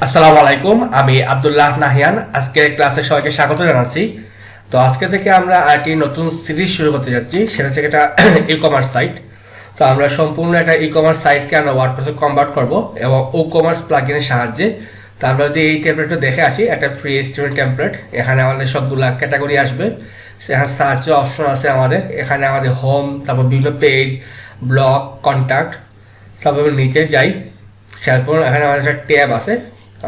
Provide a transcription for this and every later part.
আসসালামু আলাইকুম, আমি আব্দুল্লাহ নাহিয়ান। আজকে ক্লাসে সবাইকে স্বাগত জানাচ্ছি। তো আজকে থেকে আমরা একটি নতুন সিরিজ শুরু করতে যাচ্ছি, সেটা হচ্ছে একটা ই কমার্স সাইট। তো আমরা সম্পূর্ণ একটা ই কমার্স সাইটকে আমরা ওয়ার্ডপ্রেসে কনভার্ট করব এবং ও কমার্স প্লাগইনের সাহায্যে। তো আমরা যদি এই টেমপ্লেটটা দেখে আসি, একটা ফ্রি স্টুডেন্ট টেমপ্লেট। এখানে আমাদের সবগুলো ক্যাটাগরি আসবে, এখানে সার্চের অপশন আছে আমাদের, এখানে আমাদের হোম, তারপর বিভিন্ন পেজ, ব্লগ, কন্ট্যাক্ট। তারপর নিচে যাই, খেয়াল করুন এখানে আমাদের একটা ট্যাব আছে,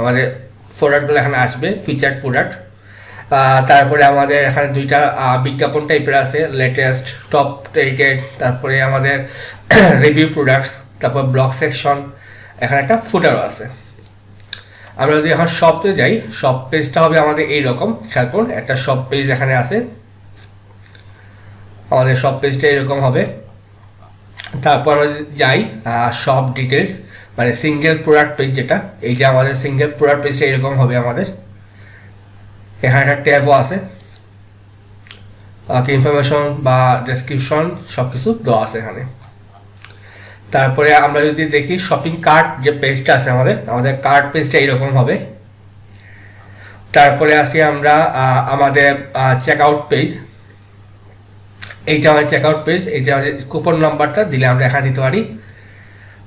আমাদের প্রোডাক্টগুলো এখানে আসবে, ফিচার্ড প্রোডাক্ট। তারপরে আমাদের এখানে দুইটা বিজ্ঞাপন টাইপের আছে, লেটেস্ট, টপ রেটেড, তারপরে আমাদের রিভিউ প্রোডাক্টস, তারপর ব্লগ সেকশন, এখানে একটা ফুটারও আছে। আমরা যদি এখন শপে যাই, শপ পেজটা হবে আমাদের এইরকম, খেয়াল করুন একটা শপ পেজ এখানে আছে, আমাদের শপ পেজটা এরকম হবে। তারপর আমরা যাই শপ ডিটেলস, মানে সিঙ্গেল প্রোডাক্ট পেজ, যেটা এই যে আমাদের সিঙ্গেল প্রোডাক্ট পেজটা এরকম হবে আমাদের। এখানে একটা ট্যাবও আছে, ইনফরমেশন বা ডেসক্রিপশন সব কিছু দেওয়া আছে এখানে। তারপরে আমরা যদি দেখি শপিং কার্ট যে পেজটা আছে আমাদের, আমাদের কার্ট পেজটা এরকম হবে। তারপরে আসি আমরা আমাদের চেক আউট পেজ, এইটা আমাদের চেক আউট পেজ। এই যে আমাদের কুপন নাম্বারটা দিলে আমরা এখানে দিতে পারি।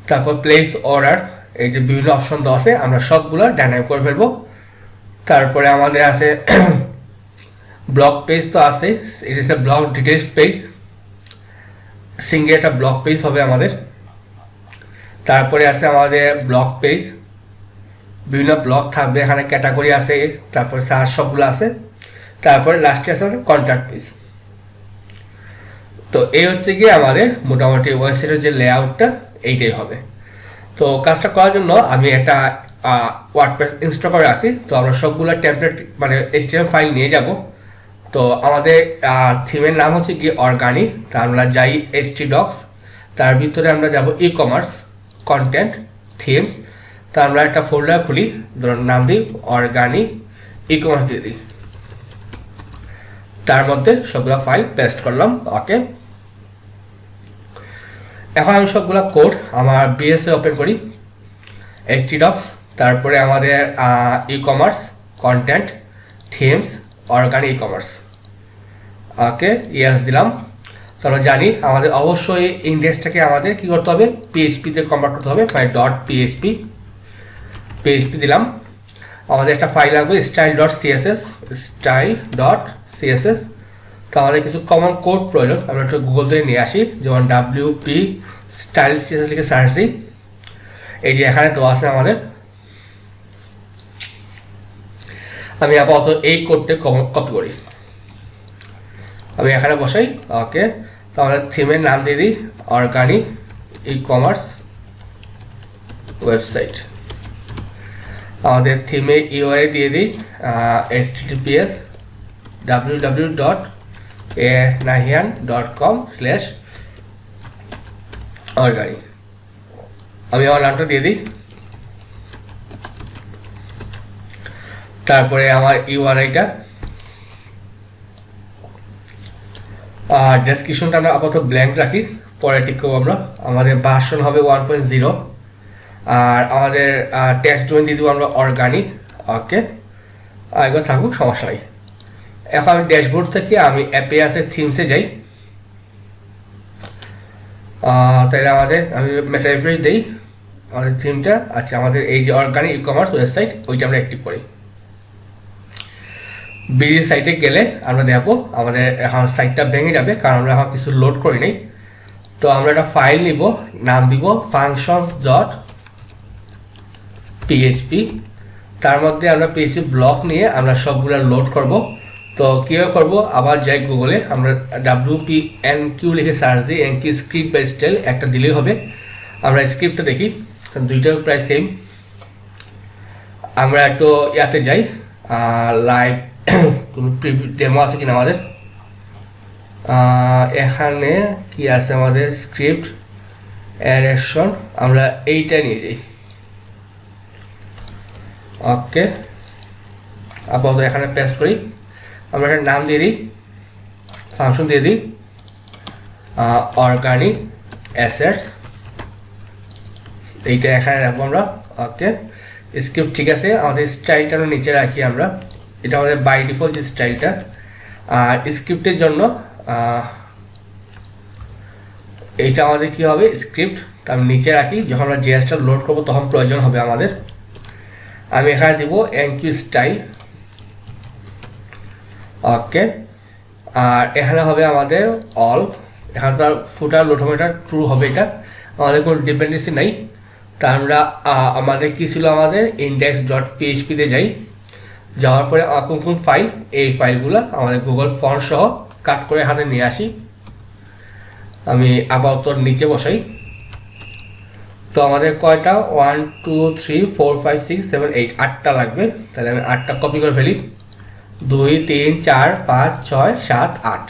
তারপর প্লেস অর্ডার, এই যে বিভিন্ন অপশন দেওয়া আছে, আমরা সবগুলো ডাইনামিক করে ফেলবো। তারপরে আমাদের আছে ব্লগ পেজ, তো আছে, এটা হচ্ছে ব্লগ ডিটেলস পেজ, সিঙ্গেল একটা ব্লগ পেজ হবে আমাদের। তারপরে আছে আমাদের ব্লগ পেজ, বিভিন্ন ব্লগ থাকবে এখানে, ক্যাটাগরি আছে, তারপরে সার্চ সবগুলো আছে। তারপরে লাস্টে আছে আমাদের কন্ট্যাক্ট পেজ। তো এই হচ্ছে গিয়ে আমাদের মোটামুটি ওয়েবসাইটের যে লেআউটটা এইটাই হবে। তো কাজটা করার জন্য আমি একটা ওয়ার্ডপ্রেস ইনস্টল করে আসি। তো আমরা সবগুলো টেমপ্লেট মানে HTML ফাইল নিয়ে যাব। তো আমাদের থিমের নাম হচ্ছে কি অর্গানিক। তা আমরা যাই htdocs, তার ভিতরে আমরা যাব ই কমার্স, কন্টেন্ট, থিমস। তা আমরা একটা ফোল্ডার খুলি, ধরুন নাম দিই অর্গানিক ই কমার্স দিয়ে দিই, তার মধ্যে সবগুলো ফাইল পেস্ট করলাম। ওকে, এখন আমি সবগুলো কোড আমার বিএসএ ওপেন করি, htdocs, তারপরে আমাদের e commerce, content, themes, organic e commerce. Okay, yes দিলাম। তো আমরা জানি আমাদের অবশ্যই ইন্ডেক্সটাকে আমাদের কি করতে হবে, পিএইচপিতে কনভার্ট করতে হবে, মানে পিএইচপি দিলাম। আমাদের একটা ফাইল লাগবে style.css। তো আমাদের কিছু কমন কোড প্রয়োজন, আমরা একটু গুগল থেকে নিয়ে আসি, যেমন WP স্টাইল CSS লিখে সার্চ দিই। এই যে এখানে দেওয়া আছে আমাদের, আমি আপাতত এই কোডটা কপি করি, আমি এখানে বসাই। ওকে, তো আমাদের থিমের নাম দিয়ে দিই অর্গানিক ই কমার্স ওয়েবসাইট। আমাদের থিমে ইউআরএল দিয়ে দিই https://nahian.com/organic। আমি আমার নামটা দিয়ে দিই। তারপরে আমার ইউআরআইটা, ডেসক্রিপশনটা আমরা আপাতত ব্ল্যাঙ্ক রাখি, পরে ঠিক করবো আমরা। আমাদের ভার্সন হবে 1.0, আর আমাদের টেক্সট ডোমেইন দিয়ে দেবো আমরা অর্গানিক। ওকে, এগুলো থাকুক, সমস্যা নেই। এখন আমি ড্যাশবোর্ড থেকে আমি অ্যাপে আছে থিমসে যাই। তাহলে আমাদের আমি মেটা রিফ্রেশ দিই আমাদের থিমটা। আচ্ছা, আমাদের এই যে অর্গানিক ই কমার্স ওয়েবসাইট, ওইটা আমরা অ্যাক্টিভ করি। বিজি সাইটে গেলে আমরা দেখবো আমাদের এখন সাইটটা ভেঙে যাবে, কারণ আমরা এখন কিছু লোড করি নাই। তো আমরা একটা ফাইল নিব, নাম দিব functions.php, তার মধ্যে আমরা পিএইচপি ব্লক নিয়ে আমরা সবগুলো লোড করব। তো কীভাবে করবো, আবার যাই গুগলে, আমরা WPNQ লিখে সার্চ দিই, NQ স্ক্রিপ্ট বা স্টাইল একটা দিলেই হবে। আমরা স্ক্রিপ্টটা দেখি, দুইটা প্রায় সেম। আমরা একটু ইয়াতে যাই, লাইভ কোনো ডেমো আছে কিনা আমাদের, এখানে কি আছে আমাদের স্ক্রিপ্ট অ্যারেকশন, আমরা এইটা নিয়ে যাই। ওকে, আপাতত এখানে পেস্ট করি, আমরা একটা নাম দিয়ে দিই, ফাংশন দিয়ে দিই অর্গানিক অ্যাসেটস, এইটা এখানে রাখবো আমরা। ওকে, স্ক্রিপ্ট ঠিক আছে, আমাদের স্টাইলটা নিচে রাখি আমরা, এটা আমাদের বাই ডিফল্ট যে স্টাইলটা। আর স্ক্রিপ্টের জন্য এইটা আমাদের কি হবে, স্ক্রিপ্ট আমি নিচে রাখি, যখন আমরা জিএসটা লোড করবো তখন প্রয়োজন হবে আমাদের। আমি এখানে দিব এনকিউ স্টাইল, ওকে। আর এখানে হবে আমাদের অল, এখানে তার ফুটার লোড হবে, এটা ট্রু হবে, এটা আমাদের কোনো ডিপেন্ডেন্সি নাই। তা আমরা আমাদের কি ছিল, আমাদের index.php-তে যাই, যাওয়ার পরে কোন কোন ফাইল, এই ফাইলগুলো আমাদের গুগল ফন্ট সহ কাট করে হাতে নিয়ে আসি। আমি আপাতত নিচে বসাই। তো আমাদের কয়টা, 1 2 3 4 5 6 7 8, 8টা লাগবে। তাহলে আমি 8টা কপি করে ফেলি, 2 3 4 5 6 7 8।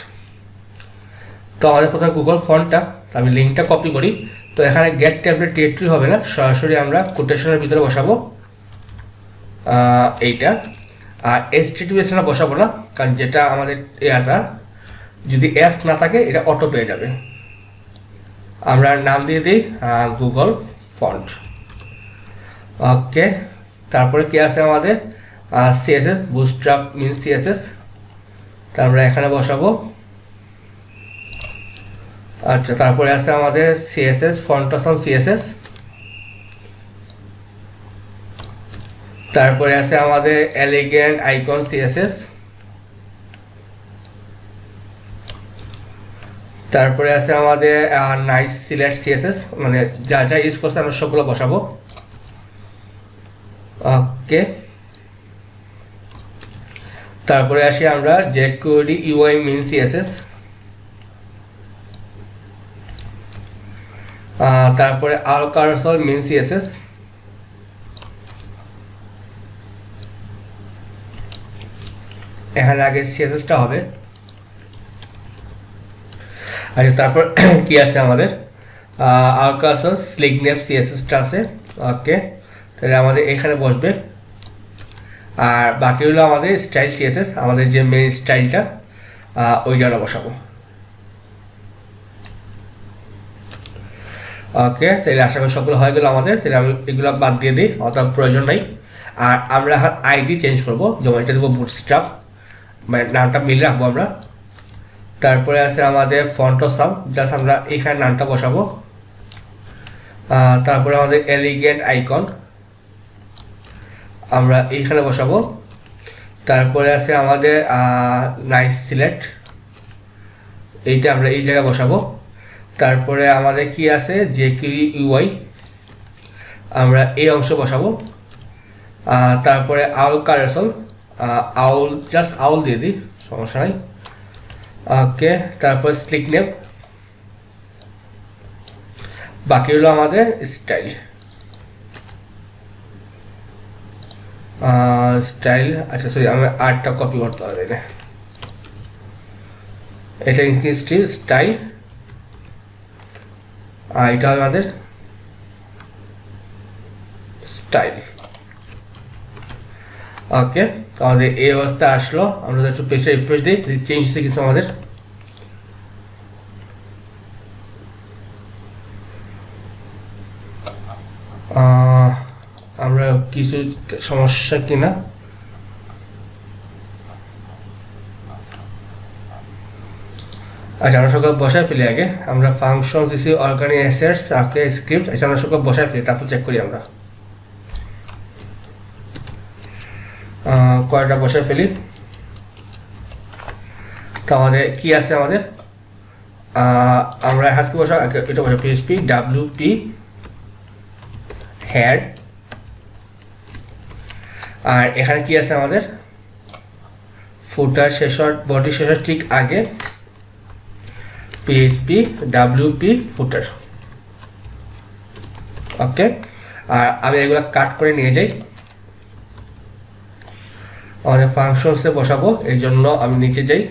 তো আমাদের প্রথমে গুগল ফন্টটা, আমি লিঙ্কটা কপি করি। তো এখানে গেট ট্যাবলেট ডিরেক্টরি হবে না, সরাসরি আমরা কোটেশনের ভিতরে বসাবো এইটা। আর HTTPS না বসাবো না, কারণ যেটা আমাদের এটা যদি এস না থাকে এটা অটো পেয়ে যাবে। আমরা নাম দিয়ে দিই গুগল ফন্ট, ওকে। তারপরে কি আছে আমাদের CSS, বুটস্ট্র্যাপ মিন CSS, তারপরে এখানে বসাবো। আচ্ছা, তারপরে আছে আমাদের CSS, ফন্টসন CSS, তারপরে আছে আমাদের এলিগেন্ট আইকন CSS, তারপরে আছে আমাদের নাইস সিলেক্ট CSS, মানে যা যা ইউজ করছে আমরা সবগুলো বসাবো, ওকে। তারপরে আসি আমরা jQuery UI min CSS, তারপরে alcarsol min CSS, এখানে আগে CSS-টা হবে। আচ্ছা, তারপর কি আছে আমাদের alcarsol slickness CSS-টা আছে, ওকে। তাহলে আমাদের এখানে বসবে। আর বাকি হলো আমাদের স্টাইল CSS, আমাদের যে মেইন স্টাইলটা ওইটা বসাবো, ওকে। তাহলে আশা করি সবগুলো হয়ে গেল আমাদের। তাহলে আমি এগুলো বাদ দিয়ে দিই, অত প্রয়োজন নাই। আর আমরা আইডি চেঞ্জ করবো, যেমন এটা দেবো বুটস্ট্র্যাপ, মানে নামটা মিল রাখবো আমরা। তারপরে আছে আমাদের ফন্টসন, জাস্ট আমরা এখানে নামটা বসাবো। তারপরে আমাদের এলিগেন্ট আইকন আমরা এইখানে বসাবো। তারপরে আছে আমাদের নাইস সিলেক্ট, এইটা আমরা এই জায়গায় বসাবো। তারপরে আমাদের কি আছে jQuery UI, আমরা এই অংশ বসাবো। তারপরে alcarsol, আউল জাস্ট আউল দিয়ে দিই, সমস্যা নাই, ওকে। তারপর slickness, বাকি হলো আমাদের স্টাইল। আচ্ছা সরি, আমি আর্টটা কপি করতে হবে না, এটা স্টাইল, আর এটা আমাদের স্টাইল, ওকে। তো আমাদের এই অবস্থা আসলো। আমরা একটু পেজটা রিফ্রেশ দিই, চেঞ্জ হচ্ছে কিছু আমাদের। আমরা কিছু সমস্যা কিনা, আচ্ছা আমরা সব বসায় ফেলি আগে। আমরা ফাংশন দিছি অর্গানিক অ্যাসেটস, ওকে, স্ক্রিপ্ট। আচ্ছা আমরা সব বসায় ফেলি, তারপর চেক করি আমরা কয়টা বসায় ফেলি। তো আমাদের কি আছে, আমাদের আমরা হাত কি বসা, এটা বসা PHP WP হেড। আর এখানে কি আছে আমাদের ফুটার শেষ, বডি শেষ ঠিক আগে PHP WP ফুটার, ওকে। আর আমি এগুলো কাট করে নিয়ে যাই, আমাদের ফাংশনসে বসাবো, এই জন্য আমি নিচে যাই।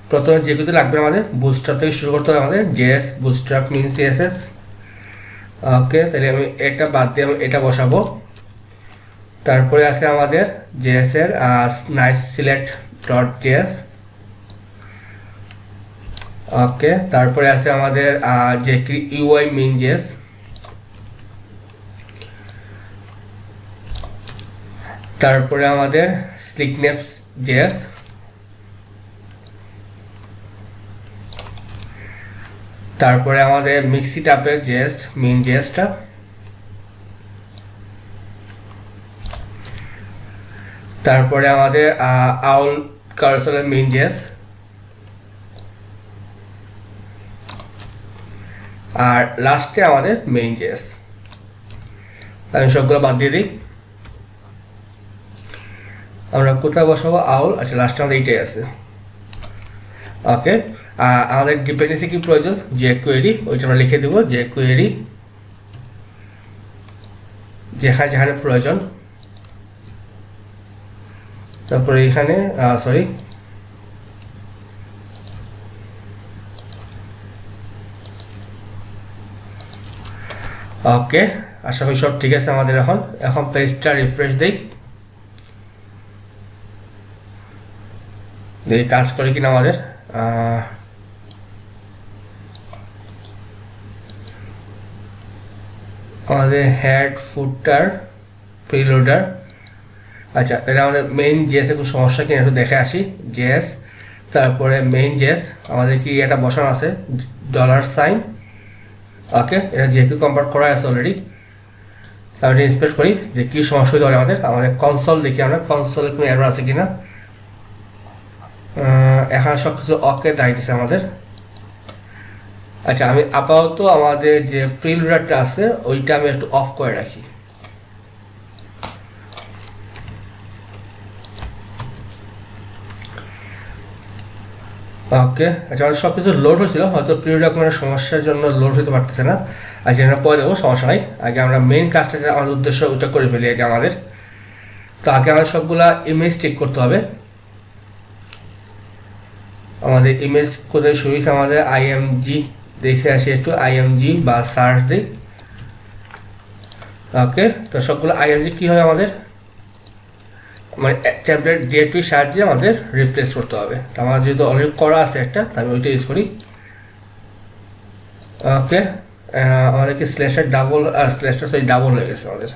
প্রথমে যেগুলো লাগবে আমাদের বুটস্ট্র্যাপ থেকে শুরু করতে হবে, আমাদের JS বুটস্ট্র্যাপ মিন CSS, ওকে। তাহলে আমি এটা বাদ দিয়ে আমি এটা বসাবো। তারপরে আছে আমাদের JS এর নাইস সিলেক্ট ডট JS, ওকে। তারপরে আছে আমাদের jQuery UI min JS, তারপরে আমাদের স্লিকনেপস জেএস, তারপরে আমাদের মিক্সি টাপের জেএস মেইন জেএসটা, তারপরে আমাদের আউল কারসলের মেইন জেএস, আর লাস্টে আমাদের মেইন জেএস। আমি সবগুলো বাদ দিয়ে দিই। আমরা কোথায় বসাবো? আউল। আচ্ছা, লাস্টে আমাদের এইটাই আছে। ওকে, আমাদের ডিপেন্ডেন্সি কি প্রয়োজন? যে কোয়েরি, ওইটা আমরা লিখে দেবো। যে কোয়েরি যেখানে যেখানে প্রয়োজন। তারপরে এখানে সরি ওকে, আশা করি সব ঠিক আছে আমাদের। এখন পেজটা রিফ্রেশ দিই, দেখি কাজ করে কিনা আমাদের। আমাদের হেড ফুটার প্রিলোডার। আচ্ছা, এটা আমাদের মেইন জেএস এর কোনো সমস্যা কিনা একটু দেখে আসি। জেএস, তারপরে মেইন জেএস আমাদের কি এটা বসানো আছে $। ওকে, এটা জেপি কনভার্ট করা আছে অলরেডি। তারপরে ইন্সপেক্ট করি যে কি সমস্যা হতে পারে আমাদের কনসোল দেখি আমরা কনসোলে কোনো এরর আছে কিনা। এখন সব কিছু ওকে দেখাইতেছে আমাদের। আচ্ছা, আমি আপাতত আমাদের যে প্রিলোডারটা আছে ওইটা আমি একটু অফ করে রাখি। ওকে, আচ্ছা, আমাদের সব কিছু লোড হয়েছিল, হয়তো প্রিলোডার কোনো সমস্যার জন্য লোড হতে পারতেছে না। আচ্ছা, আমরা পরে দেবো, সমস্যা নাই। আগে আমরা মেইন কাজটা আমাদের উদ্দেশ্য ওইটা করে ফেলি আগে আমাদের। তো আগে আমাদের সবগুলা ইমেজ ঠিক করতে হবে। আমাদের ইমেজ কোথায় শুরু হয়েছে? আমাদের আইএমজি দেখে আসি একটু, আইএমজি বা সার্চ দিই। ওকে, তো সবগুলো আইএমজি কি হয় আমাদের, মানে ট্যাবলেট ডিরেক্টরির সাহায্যে আমাদের রিপ্লেস করতে হবে। আমার যেহেতু অলরেডি করা আছে একটা, তাই আমি ওইটা ইউজ করি। ওকে, আমাদের কি স্ল্যাশটা ডাবল হয়ে গেছে আমাদের।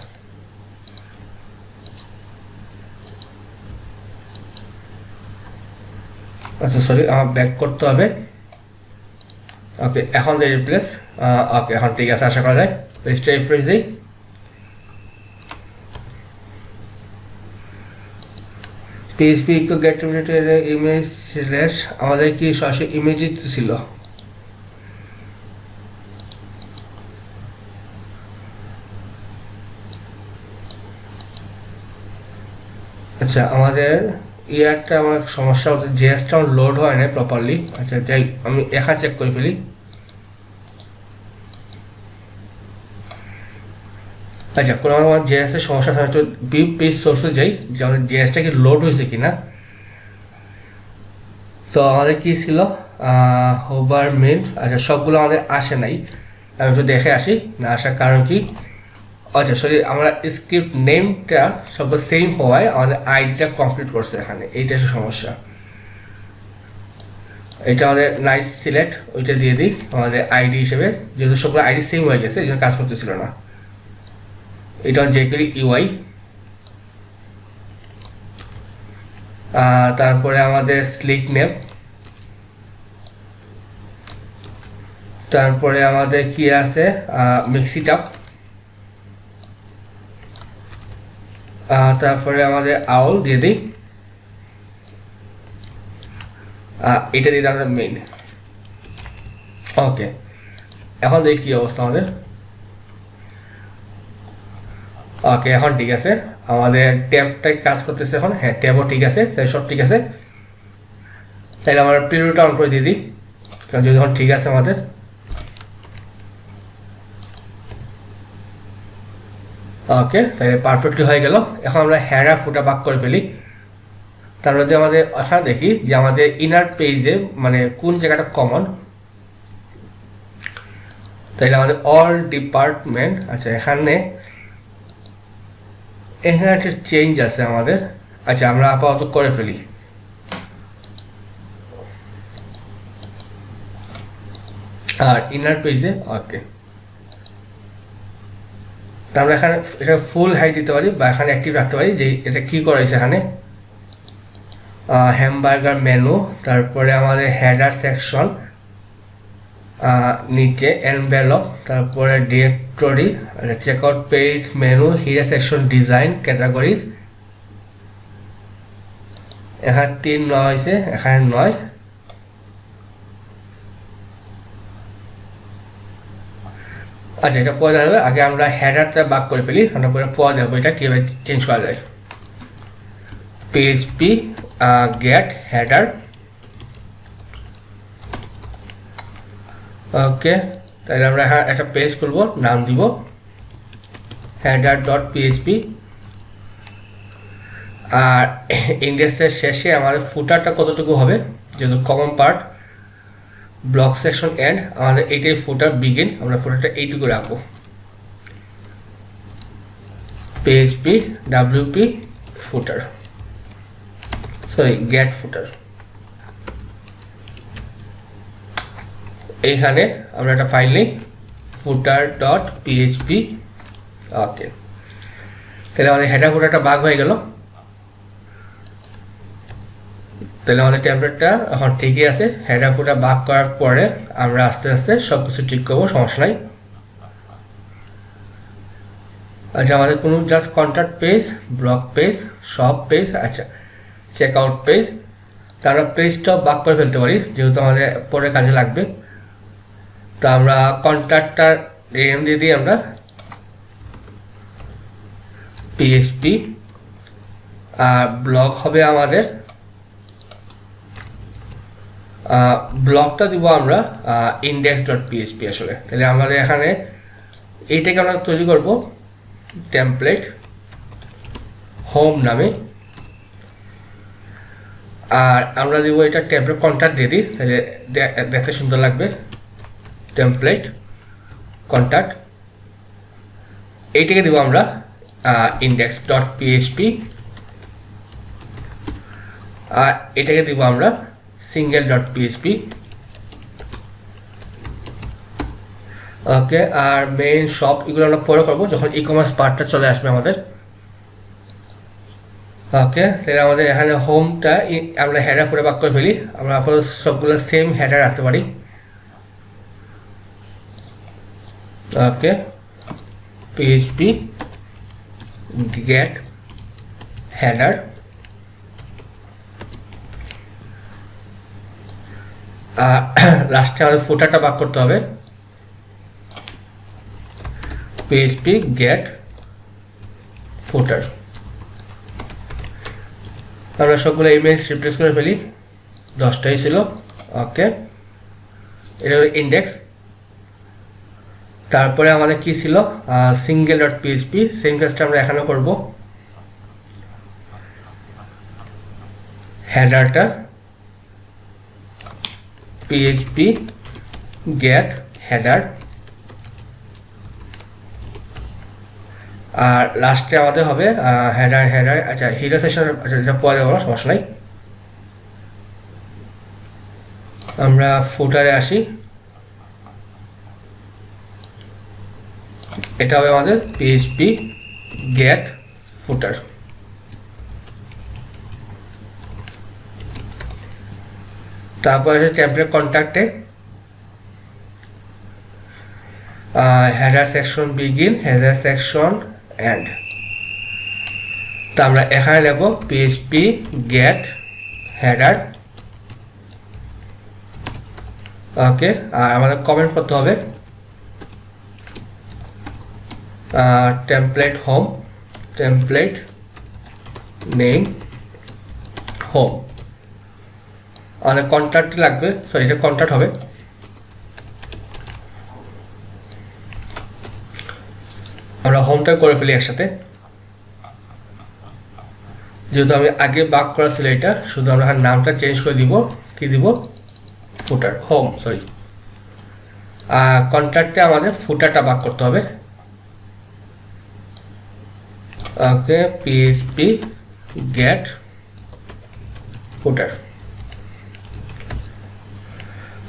আচ্ছা, সরি, আমার ব্যাক করতে হবে। ওকে, এখন দিয়ে রিপ্লেস। ওকে, এখন ঠিক আছে, আশা করা যায়। পেজটা রিফ্রেশ দিই। PHP get ইমেজ স্ল্যাশ আমাদের কি সরাসরি ইমেজই ছিল। আচ্ছা, আমাদের ইয়ারটা আমার সমস্যা হচ্ছে, জেএসটা লোড হয় না প্রপারলি। আচ্ছা, যাই আমি একা চেক করে ফেলি। আচ্ছা, কোনো আমার জেএস এর সমস্যা থাকে, পেজ সোর্সে যাই যে আমাদের জেএসটা কি লোড হয়েছে কিনা। তো আমাদের কি ছিল, হোভার মেল। আচ্ছা, সবগুলো আমাদের আসে নাই, আমি একটু দেখে আসি না আসার কারণ কি। আচ্ছা, সরি, আমরা স্ক্রিপ্ট নেমটা সব সেম হওয়ায় আমাদের আইডিটা কমপ্লিট করছে এখানে, এইটা হচ্ছে সমস্যা। এটা আমাদের নাইস সিলেক্ট, ওইটা দিয়ে দিই আমাদের আইডি হিসেবে, যেহেতু সবগুলো আইডি সেম হয়ে গেছে এই জন্য কাজ করতেছিল না। এটা যে করি ইউআই। তারপরে আমাদের স্লিক নেম, তারপরে আমাদের কি আছে মিক্সি টাপ, তারপরে আমাদের আউল দিয়ে দিই। এটা দিয়ে আমাদের মেইন। ওকে, এখন দেখি কি অবস্থা আমাদের। ওকে, এখন ঠিক আছে, আমাদের ট্যাবটাই কাজ করতেছে এখন। হ্যাঁ, ট্যাবও ঠিক আছে, তাই সব ঠিক আছে। তাইলে আমরা প্রিভিউটা অন করে দিয়ে দিই, কারণ যদি এখন ঠিক আছে আমাদের। ওকে, তাহলে পারফেক্টলি হয়ে গেল। এখন আমরা হেডার ফুটার ভাগ করে ফেলি। তার মধ্যে আমাদের এখানে দেখি যে আমাদের ইনার পেজে মানে কোন জায়গাটা কমন। তাইলে আমাদের অল ডিপার্টমেন্ট। আচ্ছা, এখানে একটা চেঞ্জ আছে আমাদের। আচ্ছা, আমরা আপাতত করে ফেলি। আর ইনার পেজে ওকে, তো আমরা এখানে এটা ফুল হাইট দিতে পারি বা এখানে অ্যাক্টিভ রাখতে পারি যে এটা কি করা হয়েছে এখানে হ্যামবার্গার মেনু, তারপরে আমাদের হেডার সেকশন, নিচে এনভেলপ, তারপরে directory, checkout page, menu, header section, design, categories. এখানে 3 নেওয়া হয়েছে, এখানে 9। আচ্ছা, এটা পরে দেওয়া যাবে। আগে আমরা হেডারটা বাক করে ফেলি, আমরা পরে দেবো এটা কীভাবে চেঞ্জ করা যায়। PHP gate header. ওকে, তাহলে আমরা একটা পেজ করব, নাম দিব header.php। আর ইন্ডেক্সের শেষে আমাদের ফুটারটা কতটুকু হবে, যেহেতু common part, block section end, আমাদের এইটাই ফুটার বিগিন, আমরা ফুটারটা এইটুকু রাখবো। php wp ফুটার, সরি গেট ফুটার। এইখানে আমরা একটা ফাইল নিই footer.php। ওকে, তাহলে আমাদের হেডার ফুটারটা ভাগ হয়ে গেল। তাহলে আমাদের টেমপ্লেটটা এখন ঠিকই আছে। হেডার ফুটার ভাগ করার পরে আমরা আস্তে আস্তে সব কিছু ঠিক করবো, সমস্যা নাই। আচ্ছা, আমাদের কোনো just contact page, block page, সব পেজ, আচ্ছা চেক আউট পেজ, তারা পেজটাও ভাগ করে ফেলতে পারি যেহেতু আমাদের পরে কাজে লাগবে। তো আমরা কন্ট্যাক্টটার নেম দিয়ে দিই আমরা পিএইচপি, আর ব্লক হবে আমাদের, ব্লকটা দিব আমরা index.php। আসলে তাহলে আমাদের এখানে এইটাকে আমরা তৈরি করব টেমপ্লেট হোম নামে, আর আমরা দিব এটা টেমপ্লেট কন্ট্যাক্ট দিয়ে দিই, তাহলে দেখতে সুন্দর লাগবে। টেমপ্লেট কন্ট্যাক্ট, এইটাকে দিব আমরা index.php, আর এটাকে দিব আমরা single.php। ওকে, আর মেইন শপ এগুলো আমরা পরে করবো যখন ই কমার্স পার্টটা চলে আসবে আমাদের। ওকে, তাহলে আমাদের এখানে হোমটা আমরা হেডার ফুটার ভাগ করে ফেলি। আমরা আপাতত সবগুলো সেম হেডার রাখতে পারি। ওকে, php get header, লাস্টে আমাদের ফুটারটা ভাগ করতে হবে php get footer। আমরা সবগুলো ইমেজ রিপ্লেস করে ফেলি, 10টাই ছিল। ওকে, এটা হলো ইন্ডেক্স। তারপরে আমাদের কি ছিল, single.php, সেম কাজটা আমরা এখানেও করব। হেডারটা php get header, আর লাস্টে আমাদের হবে হেডার। আচ্ছা, হিডার সেকশন, আচ্ছা যা পরে দেবো, সমস্যা নাই। আমরা ফুটারে আসি, এটা হবে আমাদের php get footer। তারপর আছে টেমপ্লেট কন্ট্যাক্টে header section begin, header section end. তো আমরা এখানে নেব php get header। ওকে, আর আমাদের কমেন্ট করতে হবে template home, template name home. আমাদের কন্ট্যাক্ট লাগবে, সরি এটা কন্ট্যাক্ট হবে। আমরা হোমটা করে ফেলি একসাথে, যেহেতু আমি আগে বাক করা ছিল এটা, শুধু আমরা নামটা চেঞ্জ করে দিব, কি দিব ফুটার হোম, সরি। কন্ট্যাক্টে আমাদের ফুটারটা বাক করতে হবে। ওকে, php get footer।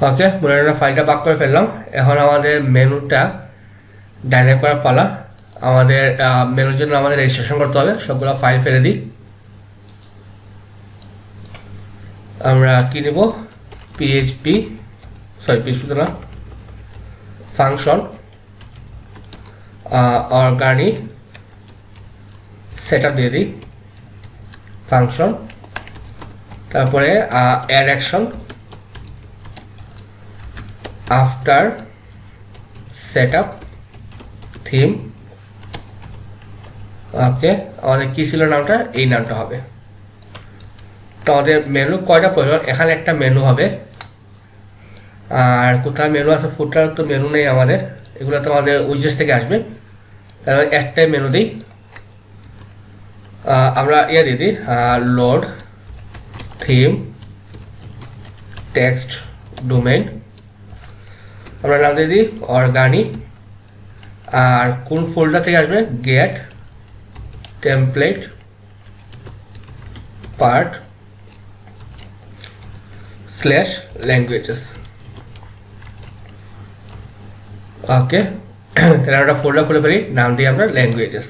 ওকে, মনে হয় ফাইলটা বাক করে ফেললাম। এখন আমাদের মেনুটা ডাইনামিক করার পালা। আমাদের মেনুর জন্য আমাদের রেজিস্ট্রেশন করতে হবে, সবগুলো ফাইল ফেলে দিই। আমরা কি নেব, পিএইচপি তো না, ফাংশন অর্গানিক সেটআপ দিয়ে দিই ফাংশন, তারপরে add action after setup theme. Okay, আমাদের কি ছিল নামটা, এই নামটা হবে। তো আমাদের মেনু কয়টা প্রয়োজন, এখানে একটা মেনু হবে, আর কোথায় মেনু আছে, ফুটার তো মেনু নেই আমাদের, এগুলো তো আমাদের উইজেস থেকে আসবে, তাহলে একটাই মেনু দিই। আমরা দিয়ে দিই লোড থিম টেক্সট ডোমেইন, আমরা নাম দিয়ে দিই অর্গানিক, আর কোন ফোল্ডার থেকে আসবে, গেট টেমপ্লেট পার্ট /languages। ওকে, তাহলে আমরা ফোল্ডার খুলে ফেলি, নাম দিই আমরা ল্যাঙ্গুয়েজেস।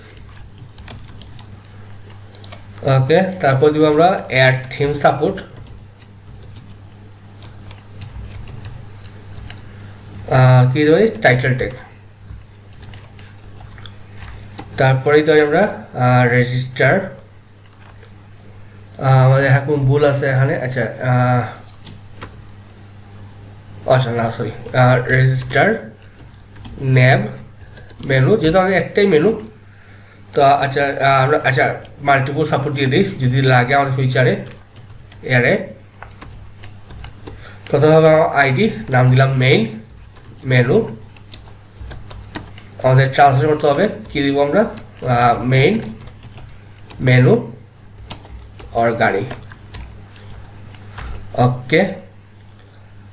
ওকে, তারপর দিব আমরা অ্যাড থিম সাপোর্ট, কি দেবো, টাইটেল ট্যাগ। তারপরে দেবো আমরা রেজিস্টার, আমাদের এখন ভুল আছে এখানে, আচ্ছা না সরি, রেজিস্টার ন্যাব মেনু, যেহেতু আমাদের একটাই মেনু, তো আমরা মাল্টিপল সাপোর্ট দিয়ে দিই যদি লাগে আমাদের ফিউচারে। এরে প্রথমে হবে আমার আইডি, নাম দিলাম মেইন মেনু, আমাদের ট্রান্সলেট করতে হবে, কি দিব আমরা, মেইন মেনু অর্গানিক। ওকে,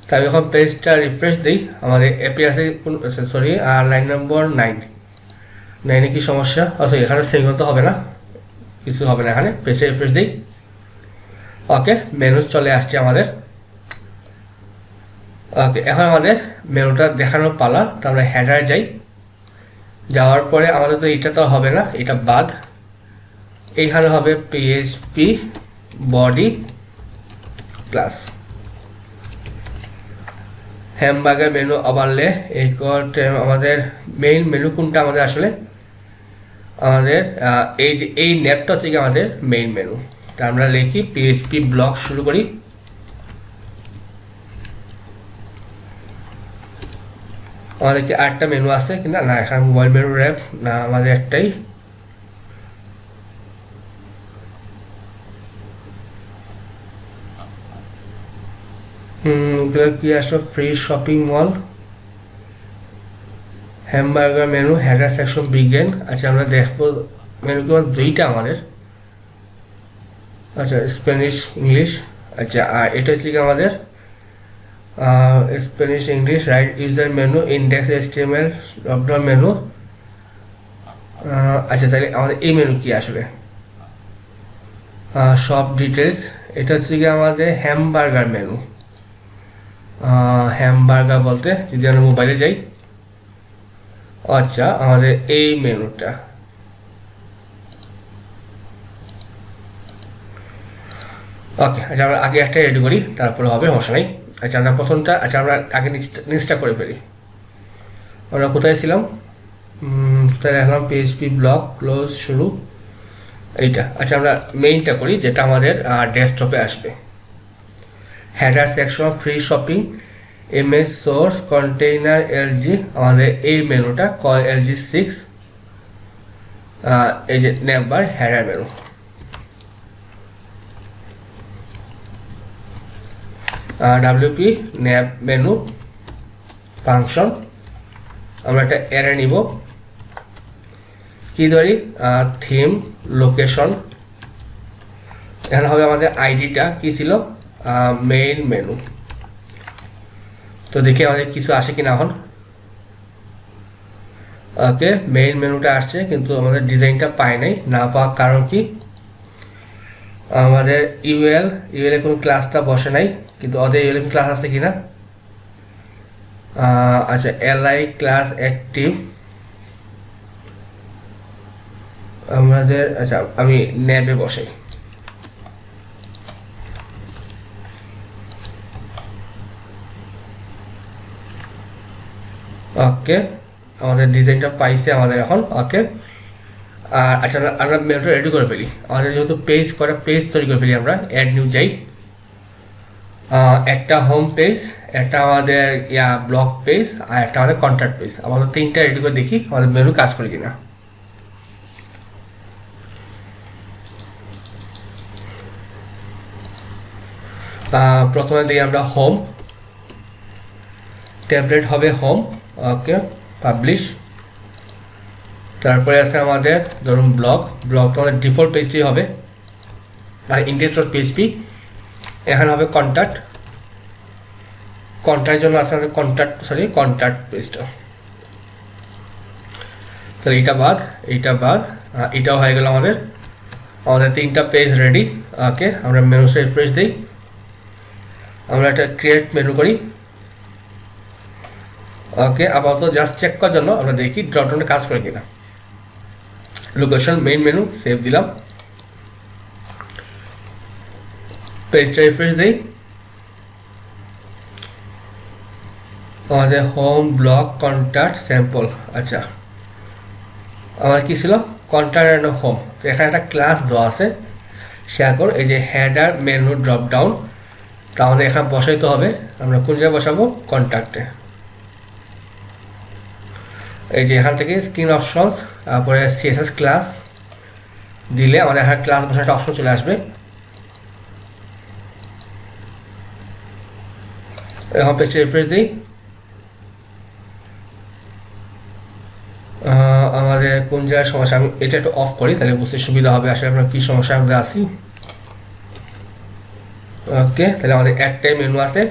তাই এখন পেজটা রিফ্রেশ দিই, আমাদের এপিআরসি সরি লাইন নম্বর 9 কি সমস্যা, এখানে সেগুলো তো হবে না, কিছু হবে না, এখানে পেজটা রিফ্রেশ দিই। ওকে, মেনু চলে আসছে আমাদের। ওকে, এখন আমাদের মেনুটা দেখানোর পালা, তো আমরা হেডারে যাই, যাওয়ার পরে আমাদের তো এটা তো হবে না, এটা বাদ, এইখানে হবে PHP body class hamburger menu overlay. আমাদের মেইন মেনু কোনটা আমাদের আসলে, আমাদের এই যে এই ন্যাপটা হচ্ছে কি আমাদের মেইন মেনু। তা আমরা লিখি পিএইচপি ব্লক, শুরু করি। আমাদের কি আরেকটা মেনু আছে কিনা, না এখানে মোবাইল মেনু র্যাপ না, আমাদের একটাই। কি আসলো, free shopping mall, hamburger menu, header section begin. আচ্ছা, আমরা দেখবো মেনু কি দুইটা আমাদের, আচ্ছা স্প্যানিশ ইংলিশ, আচ্ছা আর এটা হচ্ছে কি আমাদের Spanish English, right user menu, index HTML dropdown menu. আচ্ছা, তাহলে আমাদের এই মেনু কি আসলে, সব ডিটেলস, এটা হচ্ছে কি আমাদের হ্যামবার্গার মেনু। হ্যামবার্গার বলতে যদি আমরা মোবাইলে যাই, আচ্ছা আমাদের এই মেনুটা, ওকে। আচ্ছা, আমরা আগে একটা রেডি করি, তারপরে হবে, সমস্যা নাই। আচ্ছা, আমরা প্রথমটা, আচ্ছা আমরা আগে নিচটা করে ফেলি। আমরা কোথায় ছিলাম, কোথায় রাখলাম, পিএইচপি ব্লক ক্লোজ শুরু, এইটা। আচ্ছা, আমরা মেইনটা করি, যেটা আমাদের ডেস্কটপে আসবে। Header section free shopping, image source container LG, আমাদের এই মেনুটা কল LG 6, এই যে navbar header menu. WP nav menu function, আমরা একটা অ্যারে নিব, কি ধরি, থিম লোকেশন, এখানে হবে আমাদের আইডিটা কি ছিল, মেইন মেনু। তো দেখি আমাদের কিছু আসে কিনা এখন। ওকে, মেইন মেনুটা আসছে, কিন্তু আমাদের ডিজাইনটা পাই নাই, না পাওয়ার কারণ কি, আমাদের ইউএল এ কোনো ক্লাসটা বসে নাই, কিন্তু ওদের ইউএল ক্লাস আছে কিনা। আচ্ছা, LI ক্লাস অ্যাক্টিভ, আমাদের আচ্ছা আমি ন্যাবে বসাই। ওকে, আমাদের ডিজাইনটা পাইছে আমাদের এখন। ওকে, আর আচ্ছা আমরা মেনুটা রেডি করে ফেলি। আমাদের যেহেতু পেজ তৈরি করে ফেলি, আমরা অ্যাড নিউ যাই। একটা হোম পেজ, একটা আমাদের ব্লগ পেজ, আর একটা আমাদের কন্ট্যাক্ট পেজ। আমাদের তিনটা রেডি করে দেখি আমাদের মেনু কাজ করে কিনা। প্রথমে দিই আমরা হোম, টেমপ্লেট হবে হোম। ওকে, পাবলিশ। তারপরে আছে আমাদের ধরুন ব্লগ তো আমাদের ডিফল্ট পেজটি হবে, মানে index.php। এখানে হবে কন্ট্যাক্টের জন্য আছে আমাদের কন্ট্যাক্ট পেজটা। তাহলে এইটা বাদ এটাও হয়ে গেল আমাদের তিনটা পেজ রেডি। ওকে, আমরা মেনু রিফ্রেশ দিই, আমরা একটা ক্রিয়েট মেনু করি। ওকে, আপাতত জাস্ট চেক করার জন্য আমরা দেখি ড্রপডাউনে কাজ করে কিনা। লোকেশন মেইন মেনু সেভ দিলাম, পেজটা রিফ্রেশ দিই। আমাদের হোম, ব্লগ, কন্ট্যাক্ট, স্যাম্পল। আচ্ছা, আমার কি ছিল কন্ট্যাক্ট অ্যান্ড হোম। তো এখানে একটা ক্লাস দেওয়া আছে, খেয়াল করো এই যে হেডার মেনু ড্রপ ডাউন। তো আমাদের এখানে বসাইতে হবে, আমরা কোন জায়গায় বসাবো, কন্ট্যাক্টে। এই যে এখান থেকে স্ক্রিন অপশনস, তারপরে সিএসএস ক্লাস দিলে আমাদের এখানে ক্লাস বসার একটা অপশন চলে আসবে। এখন পেজটা রিফ্রেশ দিই। আমাদের কোন জায়গায় সমস্যা, আমি এটা একটু অফ করি তাহলে বুঝতে সুবিধা হবে আসলে আমরা কী সমস্যার মধ্যে আছি। ওকে, তাহলে আমাদের একটাই মেনু আছে।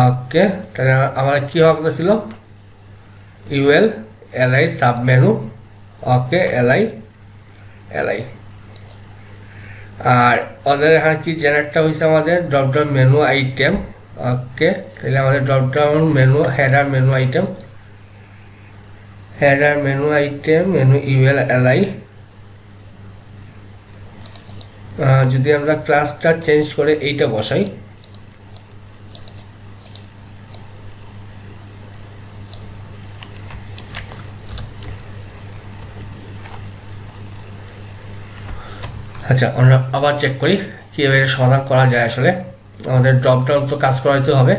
ওকে, তাহলে আমাদের কী হওয়ার কথা ছিল, ইউএল এলআই সাব মেনু। ওকে, এলআই আর ওদের এখানে কি জেনারেটটা হয়েছে আমাদের ড্রপডাউন মেনু আইটেম। ওকে, তাহলে আমাদের dropdown menu header menu item, menu UL LI. যদি আমরা ক্লাসটা চেঞ্জ করে এইটা বসাই, আচ্ছা আমরা আবার চেক করি কীভাবে এটা সমাধান করা যায়। আসলে আমাদের ড্রপডাউন তো কাজ করাইতে হবে।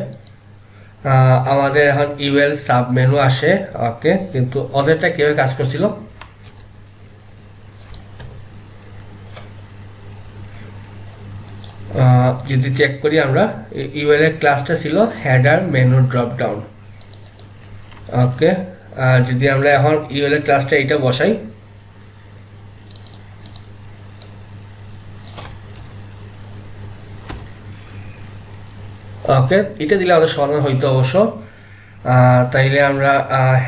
আমাদের এখন ইউএল সাব মেনু আসে। ওকে, কিন্তু ওদেরটা কীভাবে কাজ করছিল, যদি চেক করি আমরা, ইউএল এর ক্লাসটা ছিল হেডার মেনু ড্রপ ডাউন। ওকে, যদি আমরা এখন ইউএল এর ক্লাসটা এইটা বসাই, ওকে, এটা দিলে আমাদের সমাধান হইতো অবশ্য। তাইলে আমরা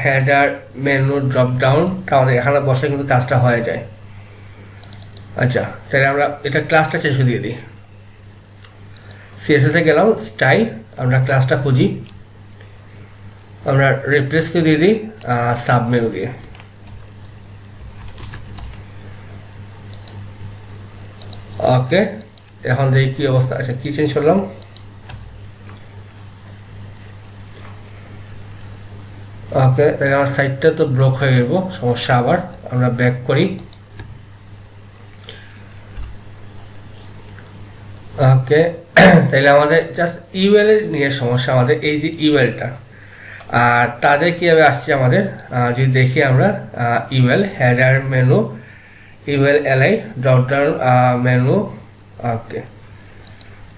হেডার মেনু ড্রপ ডাউনটা আমাদের এখানে বসলে কিন্তু কাজটা হয়ে যায়। আচ্ছা, তাহলে আমরা এটা ক্লাসটা চেঞ্জ করে দিয়ে দিই। সিএসএসে গেলাম, স্টাইল, আমরা ক্লাসটা খুঁজি, আমরা রিপ্লেস করে দিয়ে দিই সাব মেনু দিয়ে। ওকে, এখন দেখি কী অবস্থা। আচ্ছা, কী চেঞ্জ করলাম, ওকে, তাহলে আমার সাইটটা তো ব্লক হয়ে যাব, সমস্যা। আবার আমরা ব্যাক করি। ওকে, তাহলে আমাদের জাস্ট ইউএল এর নিয়ে সমস্যা, আমাদের এই যে ইউএলটা, আর তাদের কীভাবে আসছে আমাদের যদি দেখি আমরা, UL header menu, UL LI dropdown menu. Okay,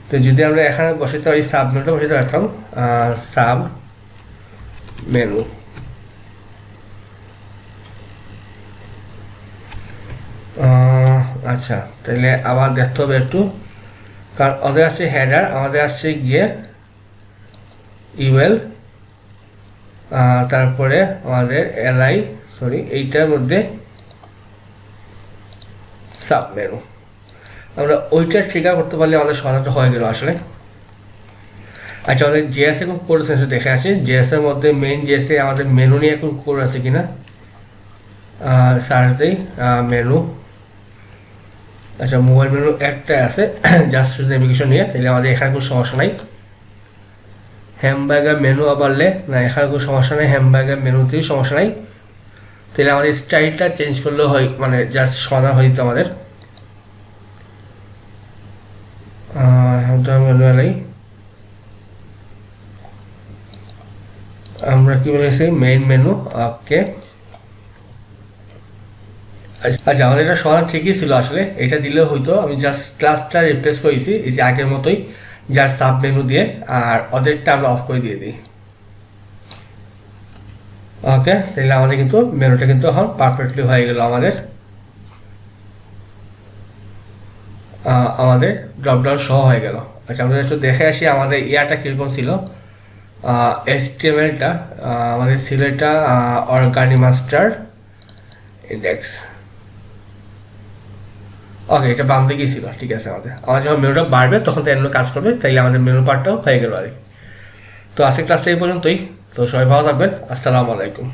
তো যদি আমরা এখানে বসাতে পারি, সাব মেনুটা বসাতে পারতাম, সাব মেনু। আচ্ছা, তাহলে আবার দেখতে হবে একটু, কারণ ওদের আসছে হেডার, আমাদের আসছে গিয়ে ইউএল, তারপরে আমাদের এলআই, এইটার মধ্যে সাব মেনু। আমরা ওইটা ট্রিগার করতে পারলে আমাদের সমাধানটা হয়ে গেল আসলে। আচ্ছা, আমাদের জেএসএ কোন কোড আছে দেখে আসি, জেএসএর মধ্যে মেইন জেএসএ আমাদের মেনু নিয়ে কোন কোড আছে কিনা। সার্চ দিই মেনু। আচ্ছা, মোবাইল মেনু একটা আছে জাস্ট শুধু নেভিগেশন নিয়ে, তাহলে আমাদের এখানে কোনো সমস্যা নাই। হ্যামবার্গার মেনু আবারলে না, এখানে কোনো সমস্যা নেই, হ্যামবার্গার মেনুতেও সমস্যা নাই। তাহলে আমাদের স্টাইলটা চেঞ্জ করলেও হয়, মানে জাস্ট সমাধান হয়ে যেত আমাদের। মেনুয়ালাই আমরা কি বলেছি, মেইন মেনু। ওকে, আচ্ছা আমাদের এটা সমাধান ঠিকই ছিল আসলে, এটা দিলেও হয়তো। আমি জাস্ট ক্লাসটা রিপ্লেস করেছি এই যে আগের মতোই, জাস্ট সাব মেনু দিয়ে, আর ওদেরটা আমরা অফ করে দিয়ে দিই। ওকে, তাহলে আমাদের কিন্তু মেনুটা কিন্তু এখন পারফেক্টলি হয়ে গেল আমাদের। আমাদের ড্রপডাউন সহ হয়ে গেল। আচ্ছা, আমরা একটু দেখে আসি আমাদের ইয়াটা কীরকম ছিল। HTML-টা আমাদের ছিল এটা অর্গানি মাস্টার ইন্ডেক্স। ওকে, এটা বাম দিকেই ছিল, ঠিক আছে। আমাদের যখন মেনুটা বাড়বে তখন তো এমন কাজ করবে, তাইলে আমাদের মেনু পার্টটাও হয়ে গেল আর কি। তো আজকের ক্লাসটা এই পর্যন্তই। তো সবাই ভালো থাকবেন, আসসালামু আলাইকুম।